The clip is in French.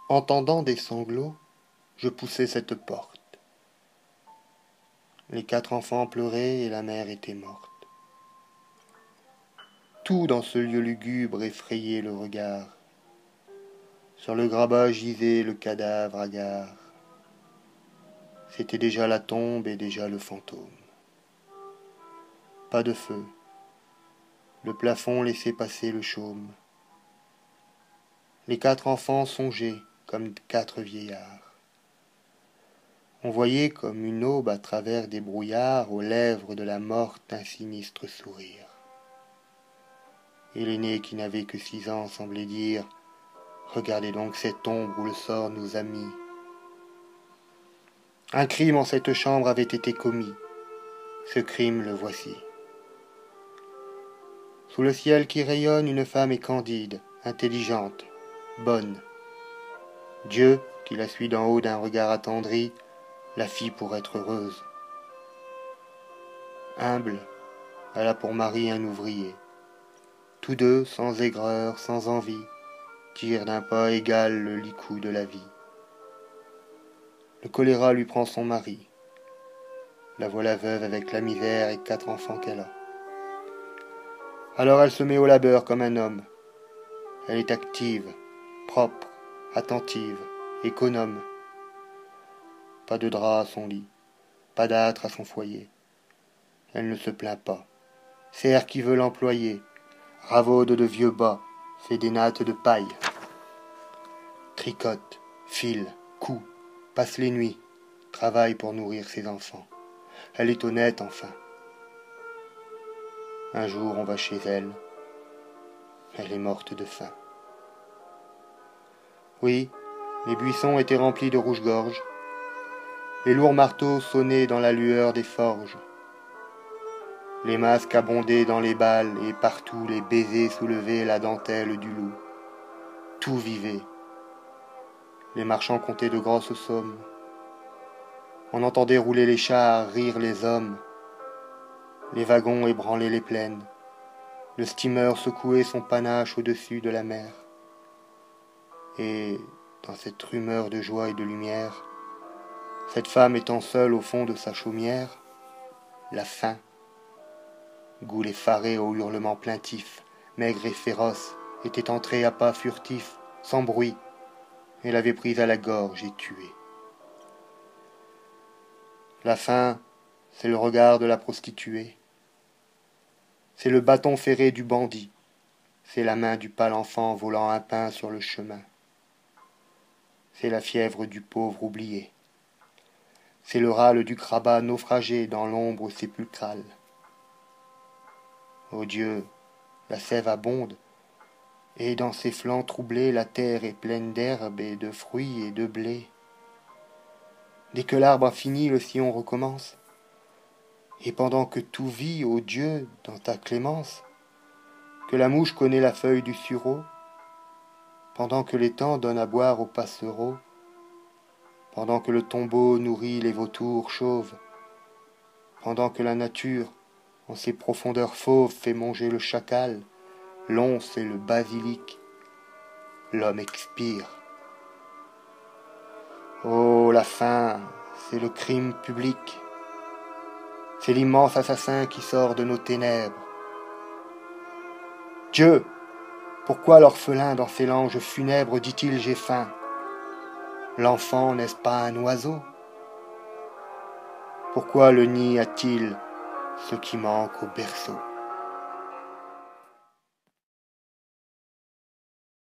Entendant des sanglots, je poussai cette porte. Les 4 enfants pleuraient et la mère était morte. Tout dans ce lieu lugubre effrayait le regard. Sur le grabat gisait le cadavre hagard. C'était déjà la tombe et déjà le fantôme. Pas de feu. Le plafond laissait passer le chaume. Les 4 enfants songeaient comme 4 vieillards. On voyait comme une aube à travers des brouillards aux lèvres de la morte un sinistre sourire. Et l'aîné qui n'avait que 6 ans semblait dire « Regardez donc cette ombre où le sort nous a mis. » Un crime en cette chambre avait été commis. Ce crime le voici. Sous le ciel qui rayonne, une femme est candide, intelligente, bonne. Dieu, qui la suit d'en haut d'un regard attendri, la fit pour être heureuse. Humble, elle a pour mari un ouvrier. Tous deux, sans aigreur, sans envie, tirent d'un pas égal le licou de la vie. Le choléra lui prend son mari. La voilà veuve avec la misère et 4 enfants qu'elle a. Alors elle se met au labeur comme un homme. Elle est active, propre, attentive, économe. Pas de drap à son lit, pas d'âtre à son foyer. Elle ne se plaint pas. Serre qui veut l'employer, ravaude de vieux bas, fait des nattes de paille. Tricote, file, coud, passe les nuits, travaille pour nourrir ses enfants. Elle est honnête enfin. Un jour on va chez elle. Elle est morte de faim. Oui, les buissons étaient remplis de rouge-gorge. Les lourds marteaux sonnaient dans la lueur des forges. Les masques abondaient dans les balles et partout les baisers soulevaient la dentelle du loup. Tout vivait. Les marchands comptaient de grosses sommes. On entendait rouler les chars, rire les hommes. Les wagons ébranlaient les plaines. Le steamer secouait son panache au-dessus de la mer. Et, dans cette rumeur de joie et de lumière, cette femme étant seule au fond de sa chaumière, la faim, goût effaré aux hurlements plaintifs, maigre et féroce, était entrée à pas furtifs, sans bruit, et l'avait prise à la gorge et tuée. La faim, c'est le regard de la prostituée, c'est le bâton ferré du bandit, c'est la main du pâle enfant volant un pain sur le chemin, c'est la fièvre du pauvre oublié, c'est le râle du crabat naufragé dans l'ombre sépulcrale. Ô Dieu, la sève abonde, et dans ses flancs troublés la terre est pleine d'herbes et de fruits et de blé. Dès que l'arbre a fini, le sillon recommence. Et pendant que tout vit, ô Dieu, dans ta clémence, que la mouche connaît la feuille du sureau, pendant que l'étang donne à boire aux passereaux, pendant que le tombeau nourrit les vautours chauves, pendant que la nature, en ses profondeurs fauves, fait manger le chacal, l'once et le basilic, l'homme expire. Oh, la faim, c'est le crime public, c'est l'immense assassin qui sort de nos ténèbres. Dieu, pourquoi l'orphelin dans ses langes funèbres dit-il j'ai faim? L'enfant n'est-ce pas un oiseau? Pourquoi le nid a-t-il ce qui manque au berceau?